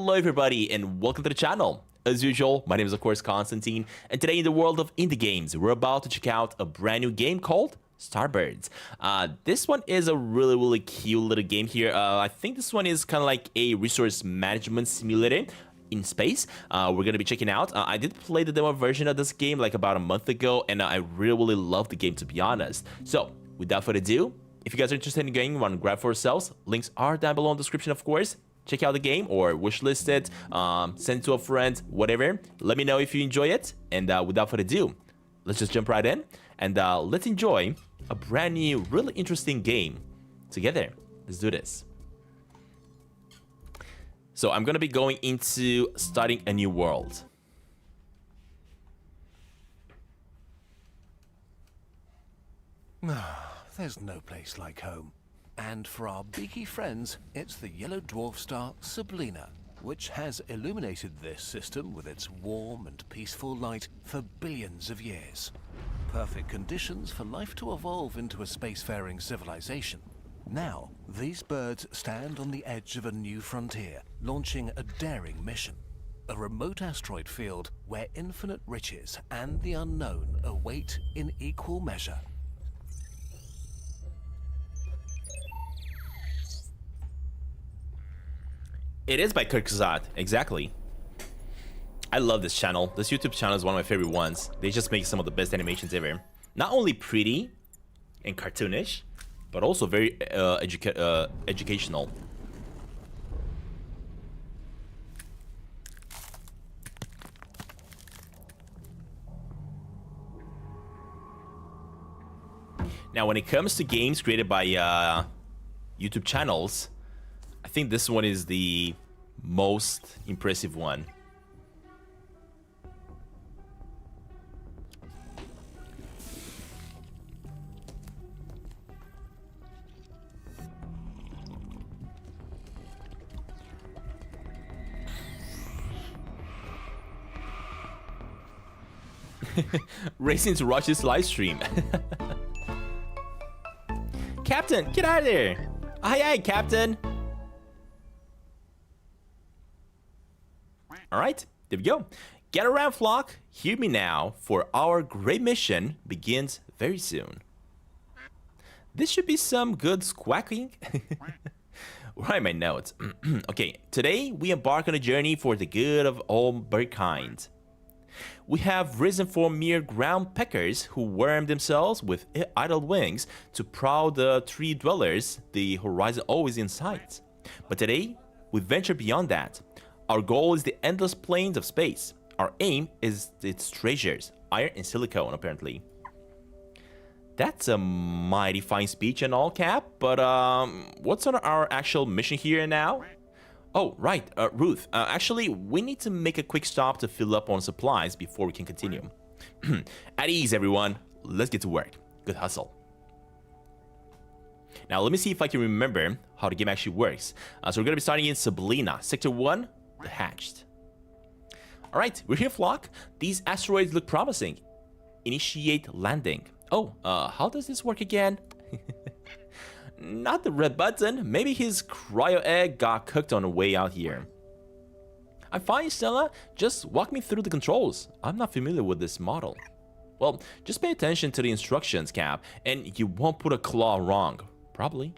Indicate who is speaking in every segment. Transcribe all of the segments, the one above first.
Speaker 1: Hello everybody and welcome to the channel. As usual, my name is of course Constantin, and today in the world of indie games, we're about to check out a brand new game called Starbirds. This one is a really cute little game here. I think this one is kind of like a resource management simulator in space. We're gonna be checking out. I did play the demo version of this game like about a month ago, and I really love the game, to be honest. So without further ado, if you guys are interested in getting one, grab for yourselves. Links are down below in the description, of course. Check out the game or wishlist it, send it to a friend, whatever. Let me know if you enjoy it. And without further ado, let's just jump right in and let's enjoy a brand new, really interesting game together. Let's do this. So I'm gonna be going into starting a new world.
Speaker 2: There's no place like home. And for our beaky friends, it's the yellow dwarf star Sablina, which has illuminated this system with its warm and peaceful light for billions of years. Perfect conditions for life to evolve into a spacefaring civilization. Now, these birds stand on the edge of a new frontier, launching a daring mission. A remote asteroid field where infinite riches and the unknown await in equal measure.
Speaker 1: It is by Kirkzad, exactly. I love this channel. This YouTube channel is one of my favorite ones. They just make some of the best animations ever. Not only pretty and cartoonish, but also very educational. Now, when it comes to games created by YouTube channels, I think this one is the most impressive one. Racing to watch this live stream. Captain, get out of there! Aye, Captain! Alright, there we go. Get around, flock. Hear me now, for our great mission begins very soon. This should be some good squawking. Where are my notes? Okay, today we embark on a journey for the good of all birdkind. We have risen from mere ground peckers who worm themselves with idle wings to proud tree dwellers, the horizon always in sight. But today, we venture beyond that. Our goal is the endless plains of space. Our aim is its treasures, iron and silicone, apparently. That's a mighty fine speech and all, Cap, but what's on our actual mission here now? Oh, right, Ruth. Actually, we need to make a quick stop to fill up on supplies before we can continue. At ease, everyone. Let's get to work. Good hustle. Now, let me see if I can remember how the game actually works. So we're going to be starting in Sablina, Sector 1, The Hatched. Alright, we're here, flock. These asteroids look promising. Initiate landing. Oh, how does this work again? Not the red button. Maybe his cryo egg got cooked on the way out here. I'm fine, Stella. Just walk me through the controls. I'm not familiar with this model. Well, just pay attention to the instructions, Cap, and you won't put a claw wrong. Probably.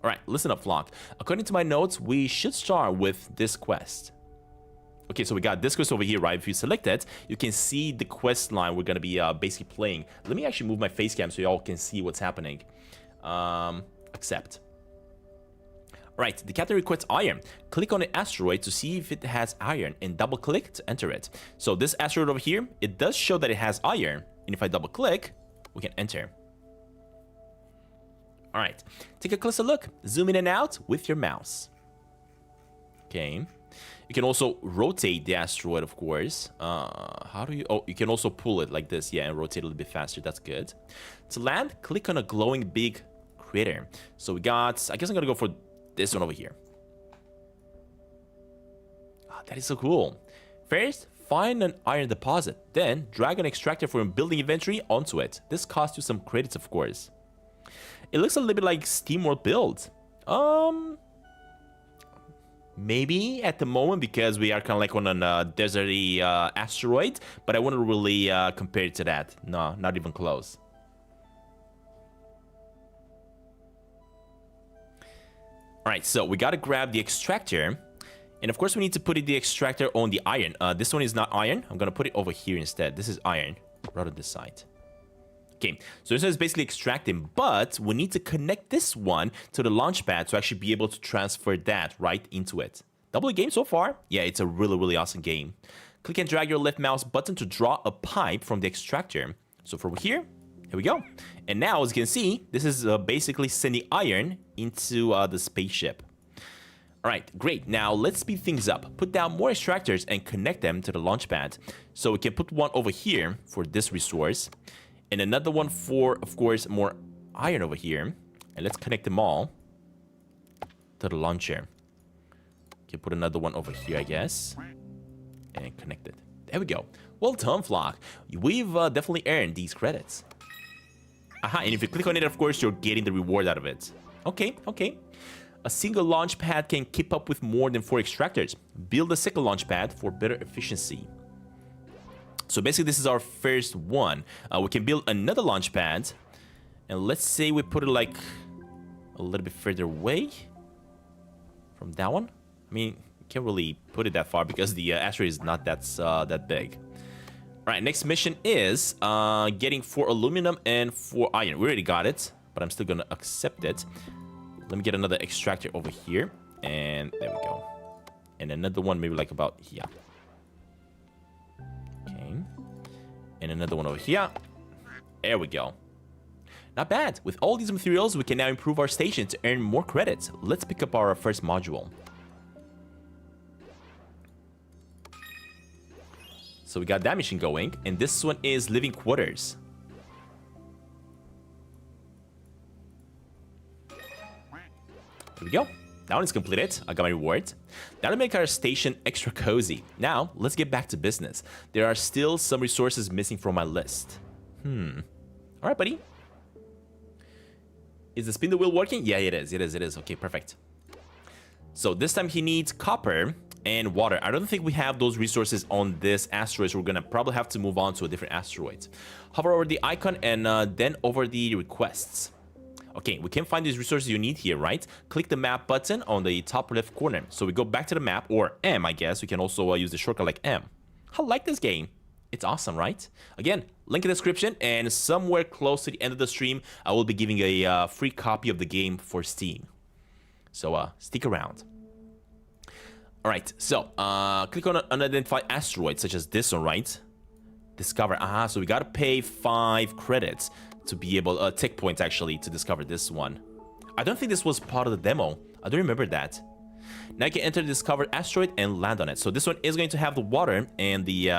Speaker 1: Alright, listen up, flock. According to my notes, we should start with this quest. Okay, so we got this quest over here, right? If you select it, you can see the quest line we're gonna be basically playing. Let me actually move my face cam so y'all can see what's happening. Accept. Alright, the captain requests iron. Click on the asteroid to see if it has iron and double click to enter it. So this asteroid over here, it does show that it has iron, and if I double click, we can enter. Alright, take a closer look. Zoom in and out with your mouse. Okay. You can also rotate the asteroid, of course. How do you... Oh, you can also pull it like this, yeah, and rotate a little bit faster. That's good. To land, click on a glowing big crater. So we got... I guess I'm gonna go for this one over here. Oh, that is so cool. First, find an iron deposit. Then, drag an extractor from building inventory onto it. This costs you some credits, of course. It looks a little bit like SteamWorld build. maybe at the moment because we are kind of like on a deserty asteroid, but I wouldn't really compare it to that. No, not even close. All right, so we gotta grab the extractor, and of course we need to put the extractor on the iron. This one is not iron. I'm gonna put it over here instead. This is iron, right on this side. Okay, so this is basically extracting, but we need to connect this one to the launch pad to actually be able to transfer that right into it. Double game so far? Yeah, it's a really, really awesome game. Click and drag your left mouse button to draw a pipe from the extractor. So from here we go. And now, as you can see, this is basically sending iron into the spaceship. All right, great. Now let's speed things up. Put down more extractors and connect them to the launch pad. So we can put one over here for this resource, and another one for, of course, more iron over here. And let's connect them all to the launcher. Can put another one over here, I guess, and connect it. There we go. Well done, Flock. We've definitely earned these credits. Aha, and if you click on it, of course, you're getting the reward out of it. Okay, okay. A single launch pad can keep up with more than 4 extractors. Build a second launch pad for better efficiency. So basically, this is our first one. We can build another launch pad. And let's say we put it like a little bit further away from that one. I mean, you can't really put it that far because the asteroid is not that big. All right, next mission is getting 4 aluminum and 4 iron. We already got it, but I'm still going to accept it. Let me get another extractor over here. And there we go. And another one maybe like about here. Okay. And another one over here. There we go. Not bad. With all these materials, we can now improve our station to earn more credits. Let's pick up our first module. So we got that mission going, and this one is living quarters. There we go. That one is completed. I got my reward. That'll make our station extra cozy. Now, let's get back to business. There are still some resources missing from my list. All right, buddy. Is the spin the wheel working? Yeah, it is. It is. Okay, perfect. So this time he needs copper and water. I don't think we have those resources on this asteroid, so we're gonna probably have to move on to a different asteroid. Hover over the icon and then over the requests. Okay, we can find these resources you need here, right? Click the map button on the top left corner. So we go back to the map, or M, I guess. We can also use the shortcut like M. I like this game. It's awesome, right? Again, link in the description, and somewhere close to the end of the stream, I will be giving a free copy of the game for Steam. So stick around. All right, so click on unidentified asteroids, such as this one, right? Discover. So we gotta pay 5 credits to be able, tech points actually, to discover this one. I don't think this was part of the demo. I don't remember that. Now you can enter the discovered asteroid and land on it. So this one is going to have the water and the,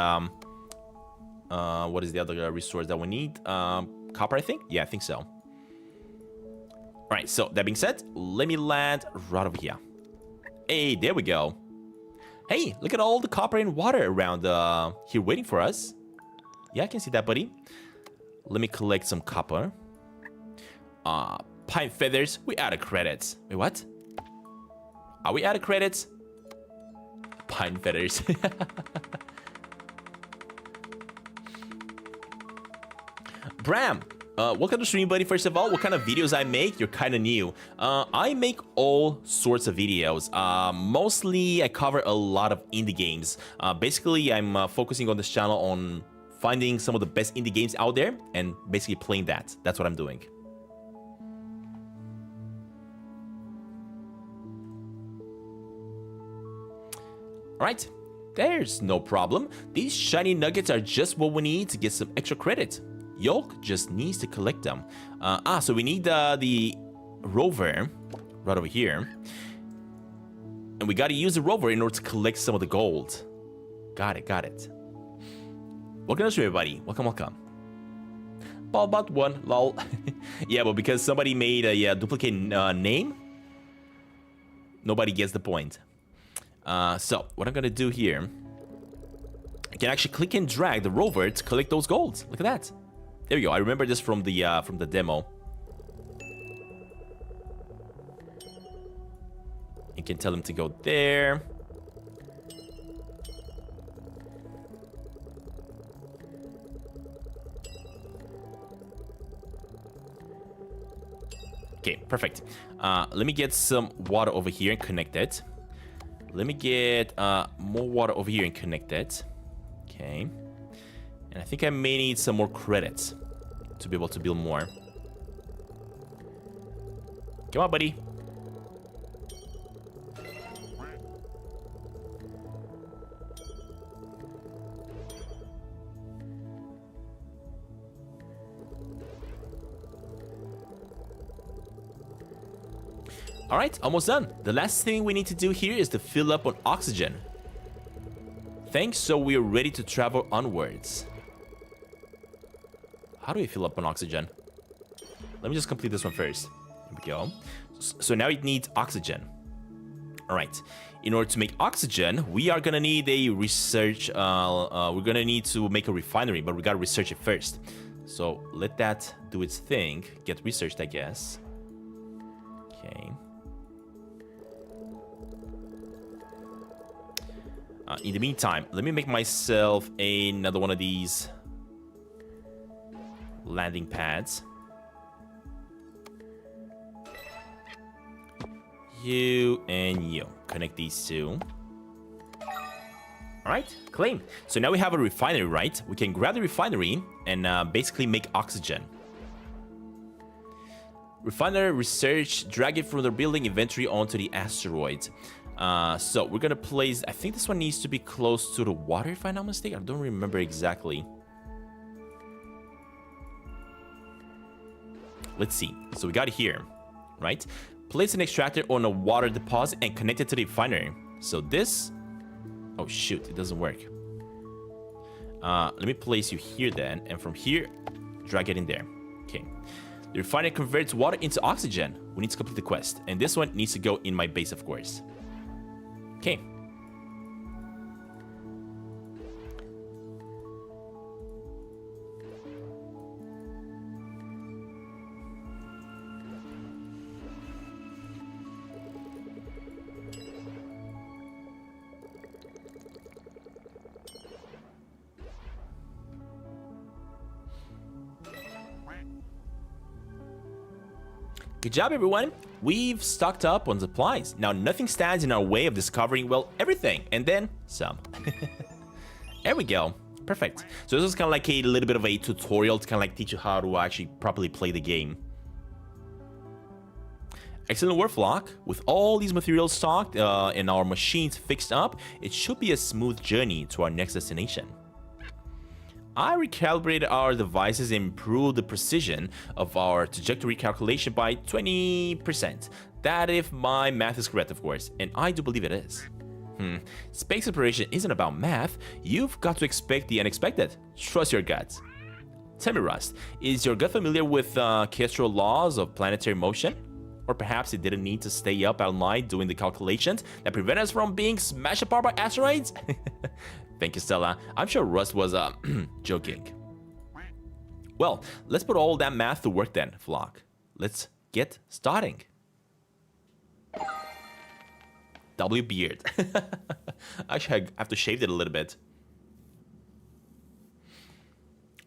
Speaker 1: what is the other resource that we need? Copper, I think? Yeah, I think so. All right, so that being said, let me land right over here. Hey, there we go. Hey, look at all the copper and water around here waiting for us. Yeah, I can see that, buddy. Let me collect some copper. Pine feathers. We out of credits. Wait, what? Are we out of credits? Pine feathers. Bram, welcome to stream, buddy. First of all, what kind of videos I make? You're kind of new. I make all sorts of videos. Mostly, I cover a lot of indie games. Basically, I'm focusing on this channel on finding some of the best indie games out there and basically playing that. That's what I'm doing. All right, there's no problem. These shiny nuggets are just what we need to get some extra credit. Yolk just needs to collect them. So we need the rover right over here. And we got to use the rover in order to collect some of the gold. Got it. Welcome to stream, everybody. Welcome. Ballbot 1, lol. Yeah, but because somebody made a duplicate name, nobody gets the point. So what I'm gonna do here, I can actually click and drag the rover to collect those golds. Look at that. There we go. I remember this from the demo. And can tell him to go there. Okay, perfect. Let me get some water over here and connect it. Let me get more water over here and connect it. Okay. And I think I may need some more credits to be able to build more. Come on, buddy. All right, almost done. The last thing we need to do here is to fill up on oxygen. Thanks, so we are ready to travel onwards. How do we fill up on oxygen? Let me just complete this one first. Here we go. So now it needs oxygen. All right. In order to make oxygen, we are gonna need a research. We're gonna need to make a refinery, but we gotta research it first. So let that do its thing. Get researched, I guess. Okay. In the meantime, let me make myself another one of these landing pads. You and you. Connect these two. Alright, claim. So now we have a refinery, right? We can grab the refinery and basically make oxygen. Refinery research, drag it from the building inventory onto the asteroid. So we're gonna place, I think this one needs to be close to the water if I'm not mistaken. I don't remember exactly. Let's see. So we got it here, right? Place an extractor on a water deposit and connect it to the refinery. So this, oh shoot, it doesn't work. Let me place you here then, and from here, drag it in there. Okay. The refinery converts water into oxygen. We need to complete the quest, and this one needs to go in my base, of course. Okay. Good job, everyone. We've stocked up on supplies. Now, nothing stands in our way of discovering, well, everything. And then some. There we go. Perfect. So this is kind of like a little bit of a tutorial to kind of like teach you how to actually properly play the game. Excellent work, Flock. With all these materials stocked and our machines fixed up, it should be a smooth journey to our next destination. I recalibrated our devices and improved the precision of our trajectory calculation by 20%. That if my math is correct, of course, and I do believe it is. Space exploration isn't about math. You've got to expect the unexpected. Trust your gut. Tell me, Rust, is your gut familiar with Kestrel laws of planetary motion? Or perhaps it didn't need to stay up all night doing the calculations that prevent us from being smashed apart by asteroids? Thank you, Stella. I'm sure Rust was joking. Well, let's put all that math to work then, Flock. Let's get starting. W beard. Actually, I have to shave it a little bit.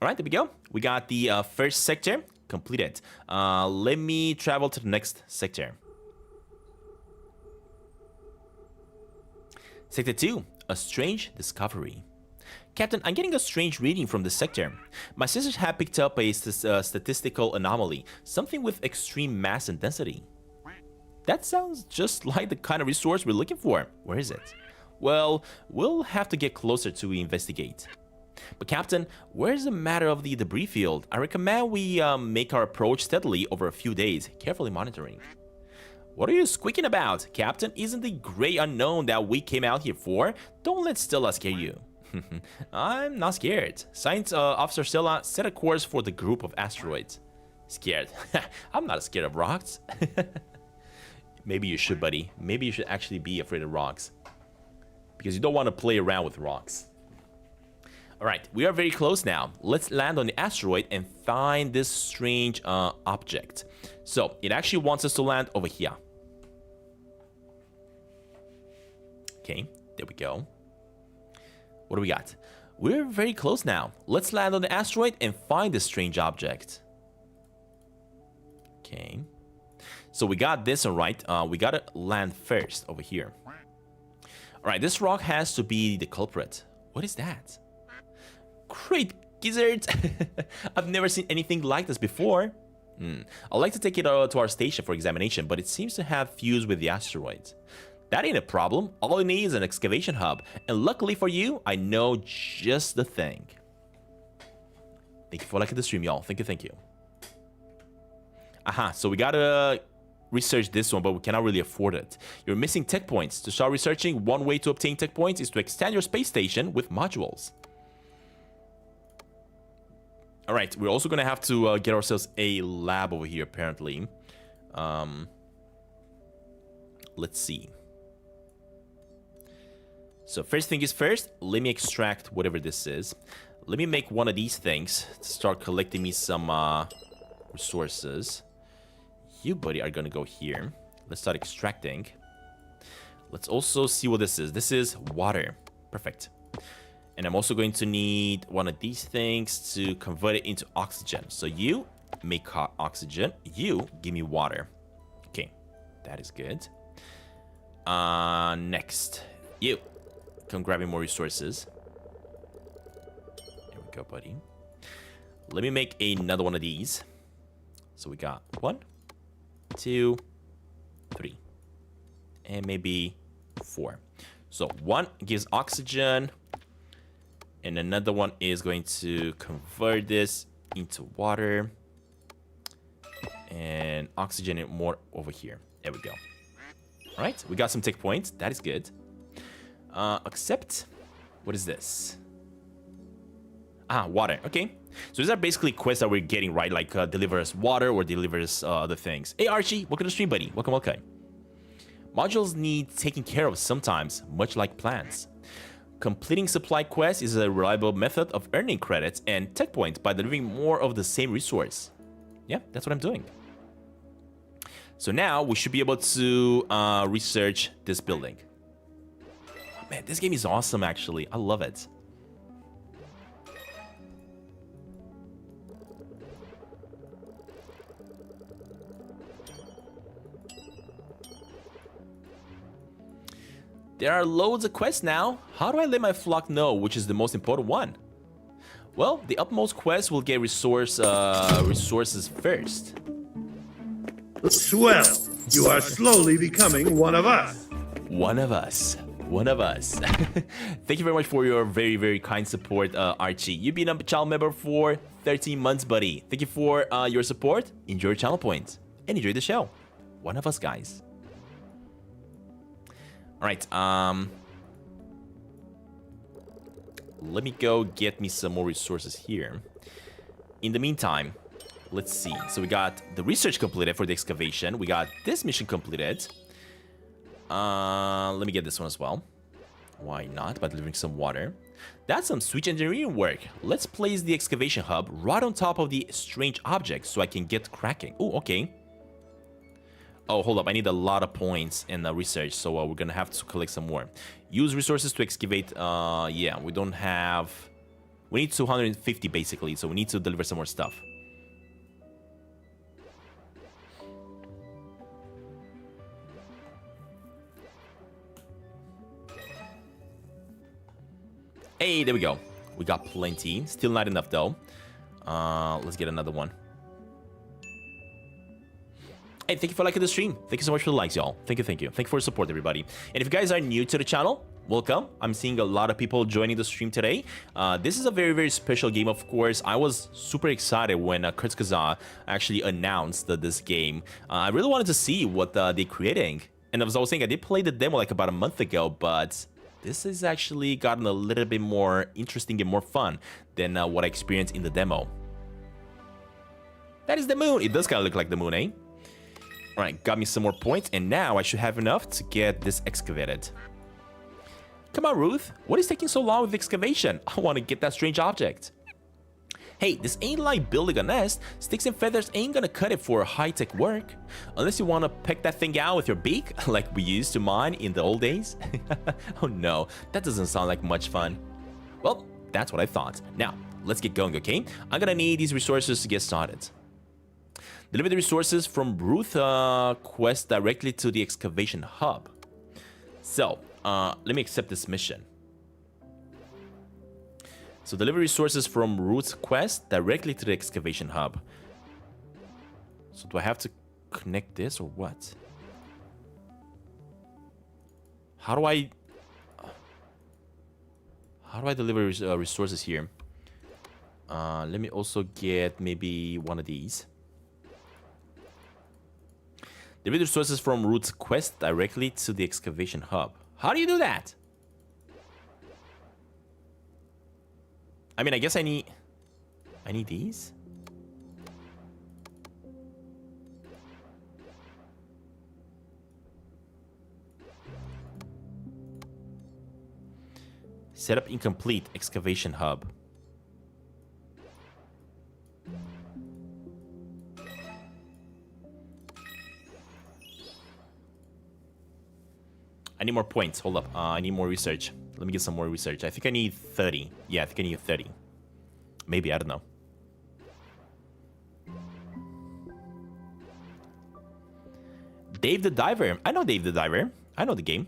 Speaker 1: All right, there we go. We got the first sector completed. Let me travel to the next sector. Sector 2. A strange discovery. Captain, I'm getting a strange reading from this sector. My sisters have picked up a statistical anomaly, something with extreme mass and density. That sounds just like the kind of resource we're looking for. Where is it? Well, we'll have to get closer to investigate. But Captain, where's the matter of the debris field? I recommend we make our approach steadily over a few days, carefully monitoring. What are you squeaking about, Captain? Isn't the great unknown that we came out here for? Don't let Stella scare you. I'm not scared. Science Officer Stella set a course for the group of asteroids. Scared? I'm not scared of rocks. Maybe you should, buddy. Maybe you should actually be afraid of rocks. Because you don't want to play around with rocks. Alright, we are very close now. Let's land on the asteroid and find this strange object. So, it actually wants us to land over here. Okay, there we go. What do we got? We're very close now. Let's land on the asteroid and find this strange object. Okay. So we got this one right. We gotta land first over here. Alright, this rock has to be the culprit. What is that? Great gizzards! I've never seen anything like this before. I'd like to take it to our station for examination, but it seems to have fused with the asteroid. That ain't a problem. All it needs is an excavation hub. And luckily for you, I know just the thing. Thank you for liking the stream, y'all. Thank you, thank you. Aha, so we gotta research this one, but we cannot really afford it. You're missing tech points. To start researching, one way to obtain tech points is to extend your space station with modules. Alright, we're also gonna have to get ourselves a lab over here, apparently. Let's see. So first thing is first, let me extract whatever this is. Let me make one of these things to start collecting me some resources. You, buddy, are gonna go here. Let's start extracting. Let's also see what this is. This is water. Perfect. And I'm also going to need one of these things to convert it into oxygen. So you make oxygen. You give me water. Okay, that is good. Next, you come grab me more resources. There we go, buddy. Let me make another one of these. So we got 1, 2, 3, and maybe 4. So 1 gives oxygen, and another one is going to convert this into water and oxygen it more over here. There we go. All right, we got some tech points. That is good. Accept. What is this? Water. Okay. So these are basically quests that we're getting, right? Like deliver us water or deliver us other things. Hey, Archie. Welcome to the stream, buddy. Welcome, welcome. Modules need taking care of sometimes, much like plants. Completing supply quests is a reliable method of earning credits and tech points by delivering more of the same resource. Yeah, that's what I'm doing. So now we should be able to research this building. Man, this game is awesome, actually. I love it. There are loads of quests now. How do I let my flock know which is the most important one? Well, the upmost quest will get resources first.
Speaker 3: Swell! You are slowly becoming one of us.
Speaker 1: One of us. One of us. Thank you very much for your very, very kind support, Archie. You've been a channel member for 13 months, buddy. Thank you for your support. Enjoy your channel points. And enjoy the show. One of us, guys. Alright, let me go get me some more resources here. In the meantime, let's see. So we got the research completed for the excavation. We got this mission completed. Let me get this one as well. Why not? By delivering some water. That's some sweet engineering work. Let's place the excavation hub right on top of the strange object so I can get cracking. Oh, okay. Oh, hold up. I need a lot of points in the research, so we're gonna have to collect some more. Use resources to excavate. Yeah, we don't have... We need 250 basically, so we need to deliver some more stuff. Hey, there we go. We got plenty. Still not enough though. Let's get another one. Hey, thank you for liking the stream. Thank you so much for the likes, y'all. Thank you, thank you. Thank you for your support, everybody. And if you guys are new to the channel, welcome. I'm seeing a lot of people joining the stream today. This is a very, very special game, of course. I was super excited when Kurtzkaza actually announced this game. I really wanted to see what they're creating. And as I was saying, I did play the demo like about a month ago, but this has actually gotten a little bit more interesting and more fun than what I experienced in the demo. That is the moon. It does kind of look like the moon, eh? Alright, got me some more points, and now I should have enough to get this excavated. Come on, Ruth. What is taking so long with excavation? I want to get that strange object. Hey, this ain't like building a nest. Sticks and feathers ain't gonna cut it for high-tech work. Unless you wanna peck that thing out with your beak, like we used to mine in the old days. Oh no, that doesn't sound like much fun. Well, that's what I thought. Now, let's get going, okay? I'm gonna need these resources to get started. Deliver the resources from Ruth quest directly to the excavation hub. So, let me accept this mission. So deliver resources from Ruth's quest directly to the excavation hub. So do I have to connect this or what? How do I deliver resources here? Let me also get maybe one of these. Deliver resources from Ruth's quest directly to the excavation hub. How do you do that? I mean, I guess I need these. Setup incomplete, excavation hub. I need more points. Hold up. I need more research. Let me get some more research. I think I need 30. Yeah, I think I need 30. Maybe, I don't know. Dave the Diver. I know Dave the Diver. I know the game.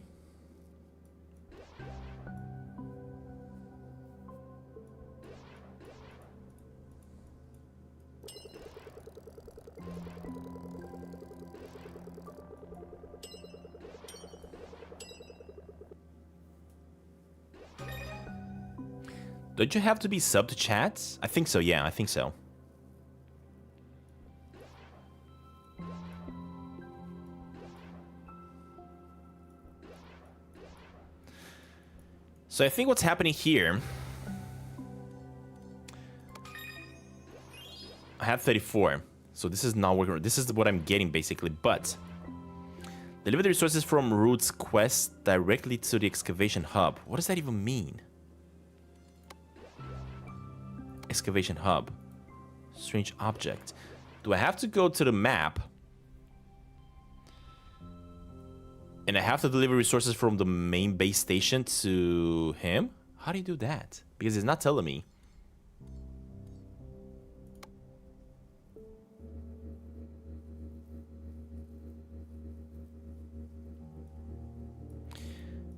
Speaker 1: Don't you have to be sub to chats? I think so, yeah, I think so. So I think what's happening here... I have 34, so this is not working. This is what I'm getting, basically, but... Deliver the resources from Ruth's quest directly to the excavation hub. What does that even mean? Excavation hub. Strange object. Do I have to go to the map? And I have to deliver resources from the main base station to him? How do you do that? Because it's not telling me.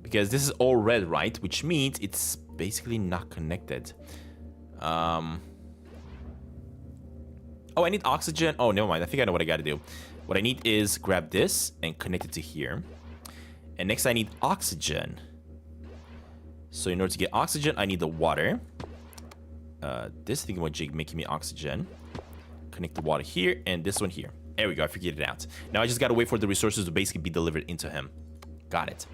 Speaker 1: Because this is all red, right? Which means it's basically not connected. Oh, I need oxygen. Oh, never mind. I think I know what I gotta do. What I need is grab this and connect it to here. And next I need oxygen. So in order to get oxygen, I need the water. This thingamajig making me oxygen. Connect the water here and this one here. There we go. I figured it out. Now I just gotta wait for the resources to basically be delivered into him. Got it.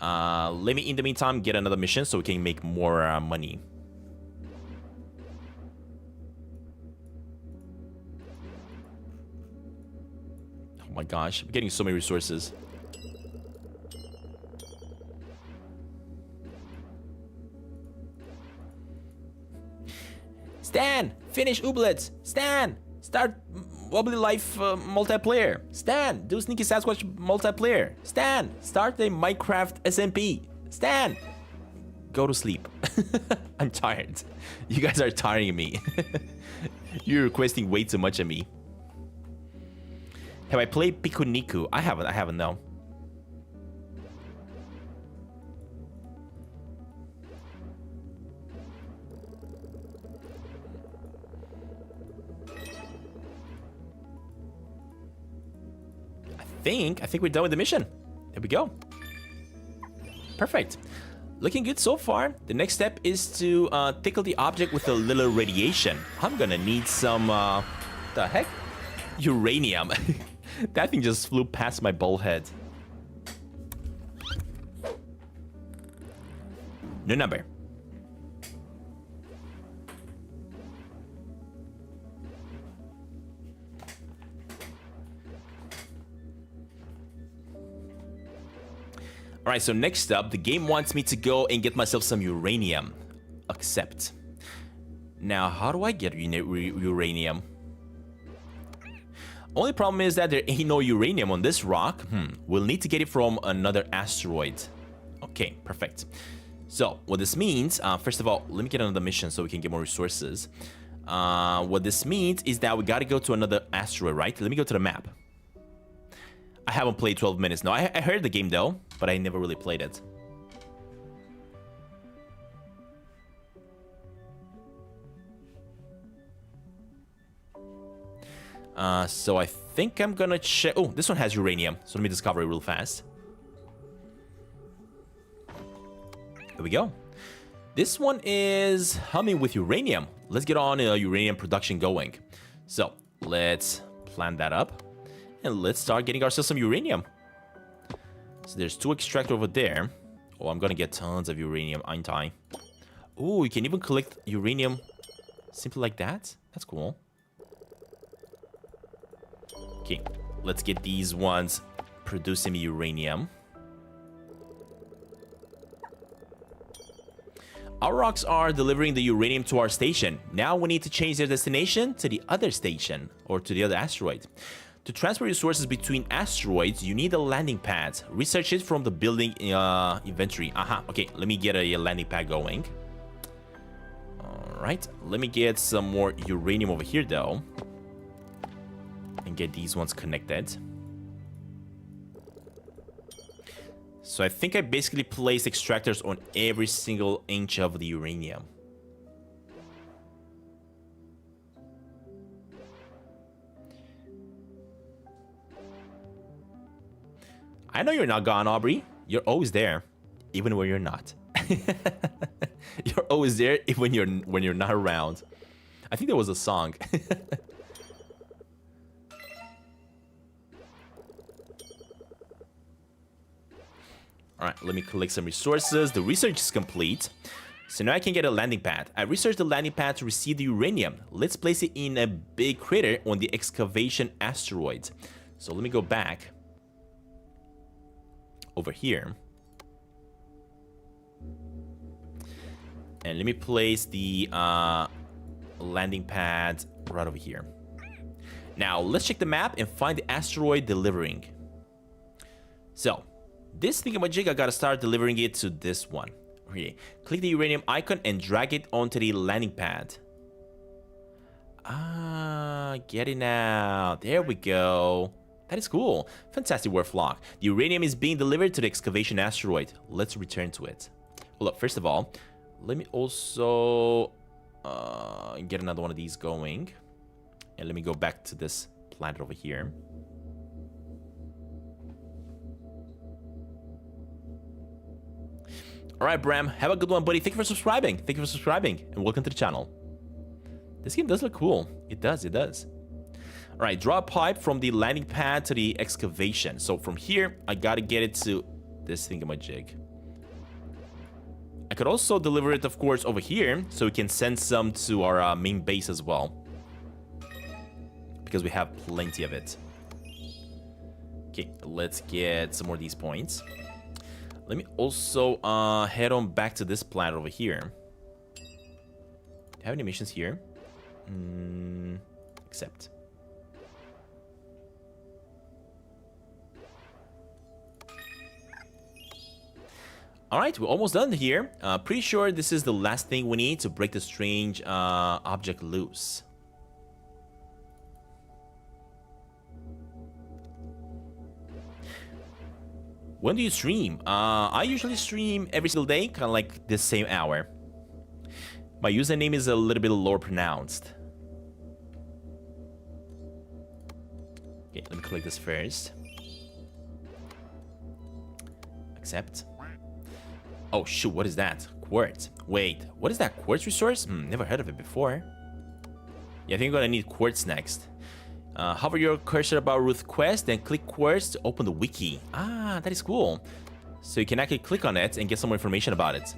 Speaker 1: Let me, in the meantime, get another mission so we can make more money. Oh my gosh, I'm getting so many resources. Stan, finish Ooblets. Stan, start Wobbly Life multiplayer. Stan, do Sneaky Sasquatch multiplayer. Stan, start the Minecraft SMP. Stan, go to sleep. I'm tired. You guys are tiring me. You're requesting way too much of me. Have I played Pikuniku? I haven't, no. I think we're done with the mission. There we go. Perfect. Looking good so far. The next step is to tickle the object with a little radiation. I'm gonna need some, the heck? Uranium. That thing just flew past my bald head. No number. Alright, so next up, the game wants me to go and get myself some uranium. Accept. Now, how do I get uranium? Only problem is that there ain't no uranium on this rock. We'll need to get it from another asteroid. Okay, perfect. So, what this means, first of all, let me get another mission so we can get more resources. What this means is that we gotta go to another asteroid, right? Let me go to the map. I haven't played 12 minutes. No, I heard the game though, but I never really played it. So I think I'm gonna check. Oh, this one has uranium, so let me discover it real fast. There we go. This one is humming with uranium. Let's get on uranium production going. So let's plan that up and let's start getting ourselves some uranium. So there's 2 extractors over there. Oh, I'm gonna get tons of uranium, ain't I? Oh, you can even collect uranium simply like that. That's cool. Okay, let's get these ones producing uranium. Our rocks are delivering the uranium to our station. Now we need to change their destination to the other station, or to the other asteroid. To transfer resources between asteroids, you need a landing pad. Research it from the building inventory. Okay, let me get a landing pad going. Alright, let me get some more uranium over here though. And get these ones connected. So I think I basically placed extractors on every single inch of the uranium. I know you're not gone, Aubrey. You're always there, even when you're not. You're always there, even when you're not around. I think there was a song. Alright, let me collect some resources. The research is complete. So now I can get a landing pad. I researched the landing pad to receive the uranium. Let's place it in a big crater on the excavation asteroid. So let me go back over here. And let me place the landing pad right over here. Now, let's check the map and find the asteroid delivering. So, this thingamajig, I gotta start delivering it to this one. Okay, click the uranium icon and drag it onto the landing pad. Get it now. There we go. That is cool. Fantastic work, Flock. The uranium is being delivered to the excavation asteroid. Let's return to it. Well, look, first of all, let me also get another one of these going. And let me go back to this planet over here. Alright, Bram, have a good one, buddy. Thank you for subscribing. Thank you for subscribing, and welcome to the channel. This game does look cool. It does, it does. Alright, draw a pipe from the landing pad to the excavation. So from here, I gotta get it to this thingamajig. I could also deliver it, of course, over here, so we can send some to our main base as well. Because we have plenty of it. Okay, let's get some more of these points. Let me also head on back to this planet over here. Do you have any missions here? Accept. Alright, we're almost done here. Pretty sure this is the last thing we need to break the strange object loose. When do you stream? I usually stream every single day, kind of like this same hour. My username is a little bit lower pronounced. Okay, let me click this first. Accept. Oh shoot, what is that? Quartz. Wait, what is that quartz resource? Never heard of it before. Yeah, I think I'm gonna need quartz next. Hover your cursor about Ruth Quest, then click quartz to open the wiki. Ah, that is cool. So you can actually click on it and get some more information about it.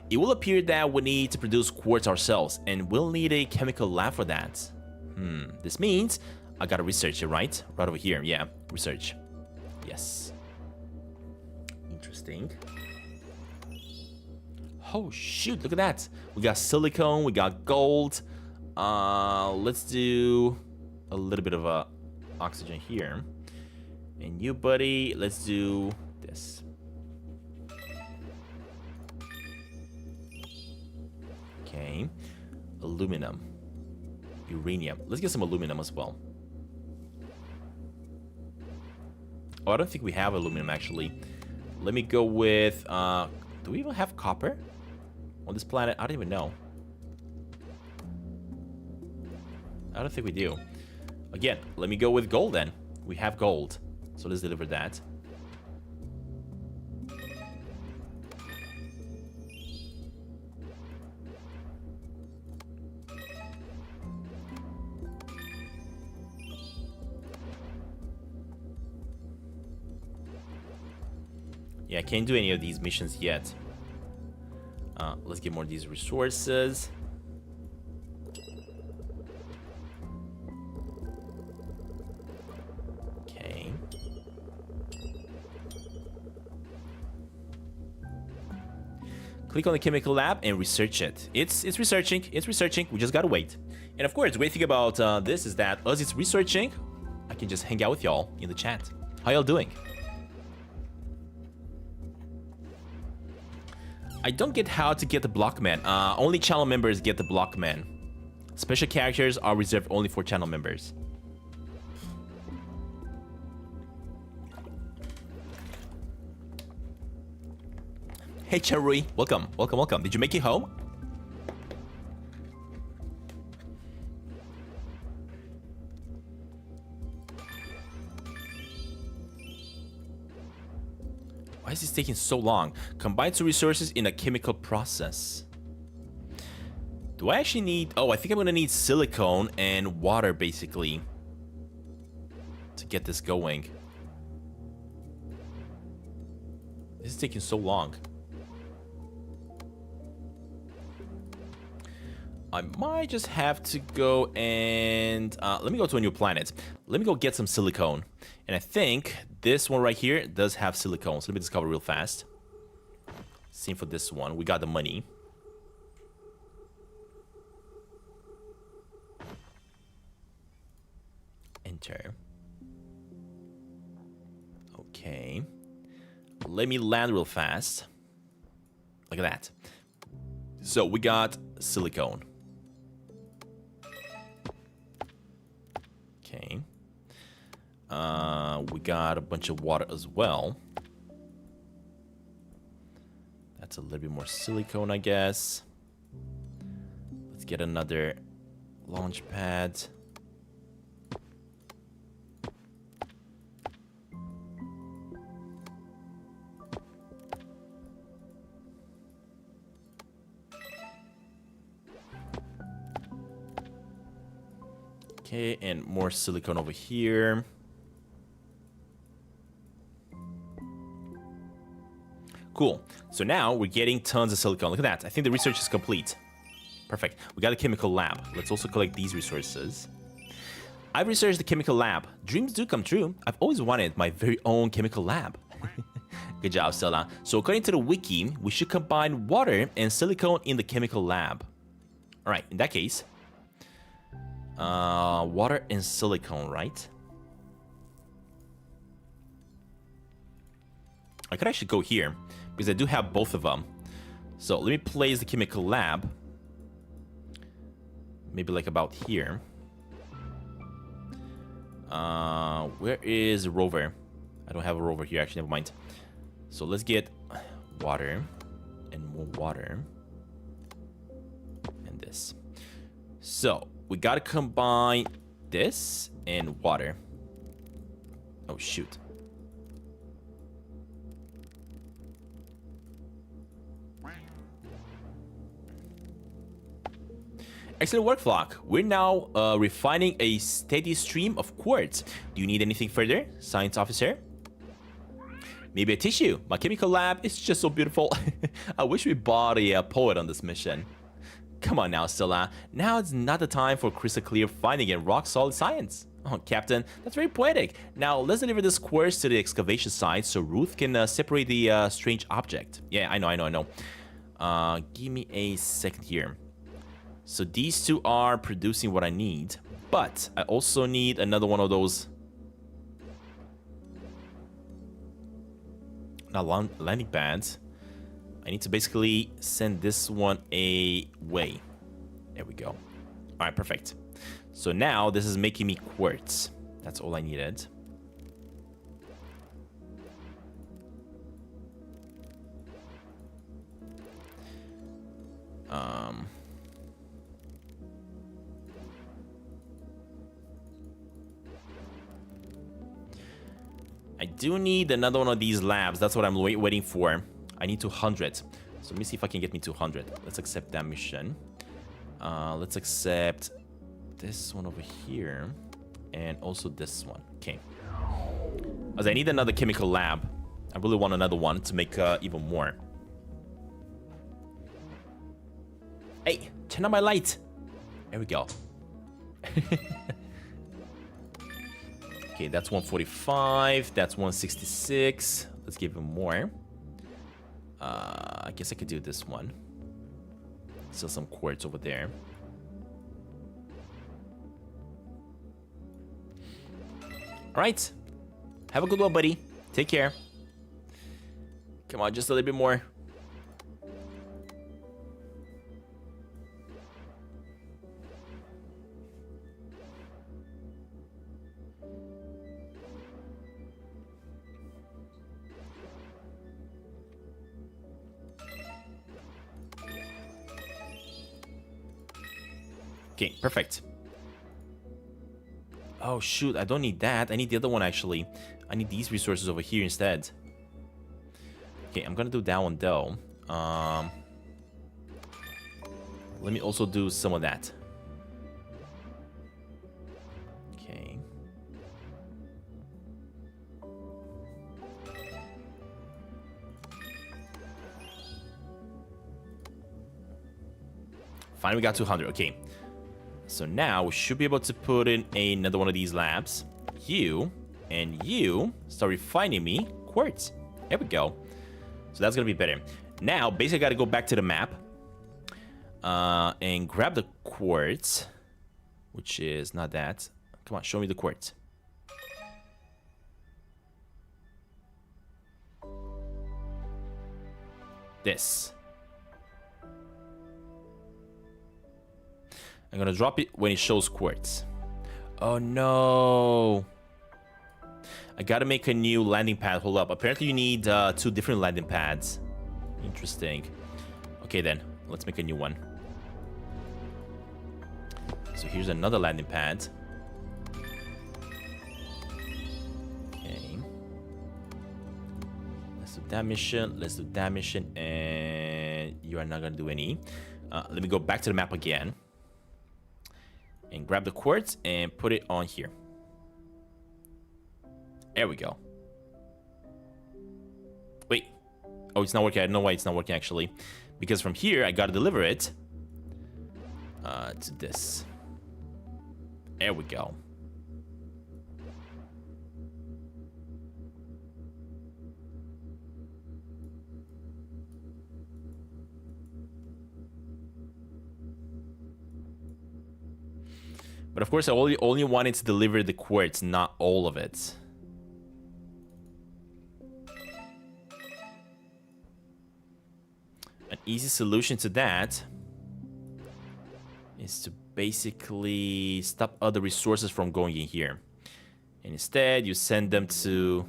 Speaker 1: It will appear that we need to produce quartz ourselves, and we'll need a chemical lab for that. This means I gotta research it, right? Right over here, yeah, research. Yes. Interesting. Oh, shoot. Look at that. We got silicone. We got gold. Let's do a little bit of oxygen here. And you, buddy, let's do this. Okay. Aluminum. Uranium. Let's get some aluminum as well. Oh, I don't think we have aluminum, actually. Let me go with... do we even have copper on this planet? I don't even know. I don't think we do. Again, let me go with gold then. We have gold. So let's deliver that. Yeah, I can't do any of these missions yet. Let's get more of these resources. Okay. Click on the chemical lab and research it. It's researching. It's researching. We just gotta wait. And of course, the great thing about this is that as it's researching, I can just hang out with y'all in the chat. How y'all doing? I don't get how to get the Blockman. Only channel members get the Blockman. Special characters are reserved only for channel members. Hey Cherry, welcome, welcome, welcome. Did you make it home? Why is this taking so long? Combine 2 resources in a chemical process. Do I actually need... Oh, I think I'm gonna need silicone and water, basically, to get this going. This is taking so long. I might just have to go and... let me go to a new planet. Let me go get some silicone. And I think this one right here does have silicone. So let me discover real fast. Same for this one. We got the money. Enter. Okay. Let me land real fast. Look at that. So we got silicone. Okay. We got a bunch of water as well. That's a little bit more silicone, I guess. Let's get another launch pad. Okay, and more silicone over here. Cool. So now we're getting tons of silicone. Look at that. I think the research is complete. Perfect. We got a chemical lab. Let's also collect these resources. I've researched the chemical lab. Dreams do come true. I've always wanted my very own chemical lab. Good job, Stella. So according to the wiki, we should combine water and silicone in the chemical lab. All right, in that case, water and silicone, right? I could actually go here because I do have both of them. So let me place the chemical lab. Maybe like about here. Where is the rover? I don't have a rover here, actually, never mind. So let's get water and more water. And this. So we gotta combine this and water. Oh, shoot. Excellent work, Flock. We're now refining a steady stream of quartz. Do you need anything further, Science Officer? Maybe a tissue. My chemical lab is just so beautiful. I wish we bought a poet on this mission. Come on now, Stella. Now it's not the time for crystal clear finding and rock solid science. Oh, Captain, that's very poetic. Now let's deliver this quartz to the excavation site so Ruth can separate the strange object. Yeah, I know. Give me a second here. So these two are producing what I need, but I also need another one of those. Now landing pads. I need to basically send this one away. There we go. All right, perfect. So now this is making me quartz. That's all I needed. I do need another one of these labs. That's what I'm waiting for. I need 200. So let me see if I can get me 200. Let's accept that mission. Let's accept this one over here. And also this one. Okay. As I need another chemical lab. I really want another one to make even more. Hey, turn on my light. There we go. Okay, that's 145. That's 166. Let's give him more. I guess I could do this one. Still some quartz over there. All right. Have a good one, buddy. Take care. Come on, just a little bit more. Okay, perfect. Oh, shoot. I don't need that. I need the other one, actually. I need these resources over here instead. Okay, I'm gonna do that one, though. Let me also do some of that. Okay. Fine, we got 200. Okay. So now we should be able to put in another one of these labs. You and you start refining me quartz. There we go. So that's gonna be better. Now, basically, I gotta go back to the map and grab the quartz, which is not that. Come on, show me the quartz. This. I'm gonna drop it when it shows quartz. Oh no. I gotta make a new landing pad. Hold up. Apparently you need 2 different landing pads. Interesting. Okay then, let's make a new one. So here's another landing pad. Okay. Let's do that mission. Let's do that mission. And you are not gonna do any. Let me go back to the map again. And grab the quartz and put it on here. There we go. Wait. Oh, it's not working. I don't know why it's not working, actually. Because from here, I gotta deliver it to this. There we go. But of course, I only wanted to deliver the quartz, not all of it. An easy solution to that is to basically stop other resources from going in here. And instead, you send them to...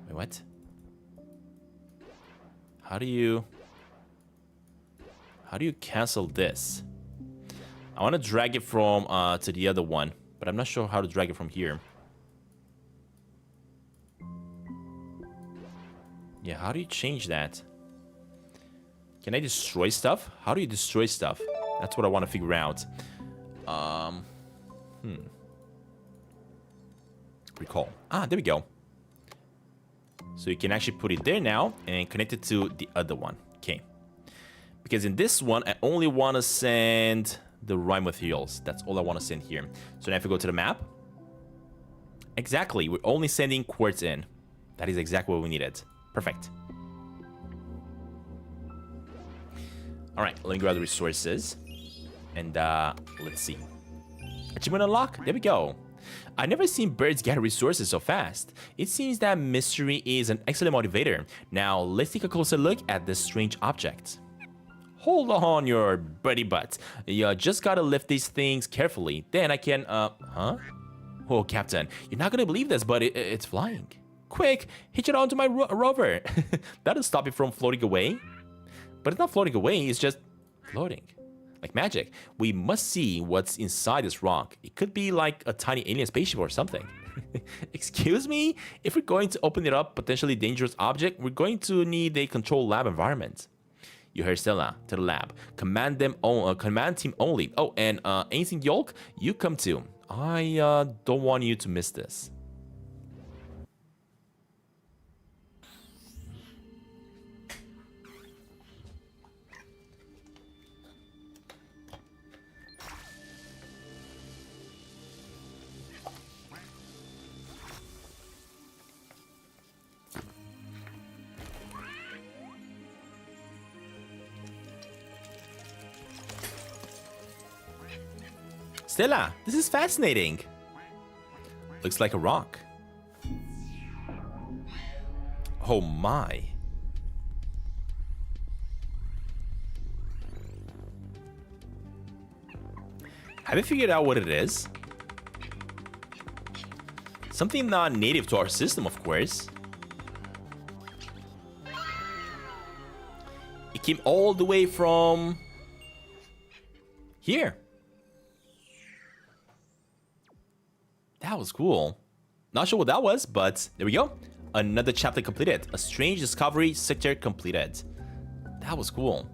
Speaker 1: Wait, what? How do you cancel this? I want to drag it from to the other one, but I'm not sure how to drag it from here. Yeah, how do you change that? Can I destroy stuff? How do you destroy stuff? That's what I want to figure out. Recall. Ah, there we go. So you can actually put it there now and connect it to the other one. Okay. Because in this one, I only want to send the raw materials. That's all I want to send here. So now if we go to the map, exactly, we're only sending quartz in. That is exactly what we needed. Perfect. All right, let me grab the resources. And let's see. Achievement unlock. There we go. I've never seen birds gather resources so fast. It seems that mystery is an excellent motivator. Now, let's take a closer look at this strange object. Hold on your birdie butt. You just gotta lift these things carefully. Then I can, huh? Oh, Captain, you're not gonna believe this, but it's flying. Quick, hitch it onto my rover. That'll stop it from floating away. But it's not floating away, it's just floating. Like magic. We must see what's inside this rock. It could be like a tiny alien spaceship or something. Excuse me? If we're going to open it up, potentially dangerous object, we're going to need a controlled lab environment. You heard Stella. To the lab. Command team only. Oh, and anything Yolk, you come too. I don't want you to miss this. Stella, this is fascinating. Looks like a rock. Oh my. Have you figured out what it is? Something not native to our system, of course. It came all the way from here. That was cool. Not sure what that was, but there we go. Another chapter completed. A strange discovery sector completed. That was cool.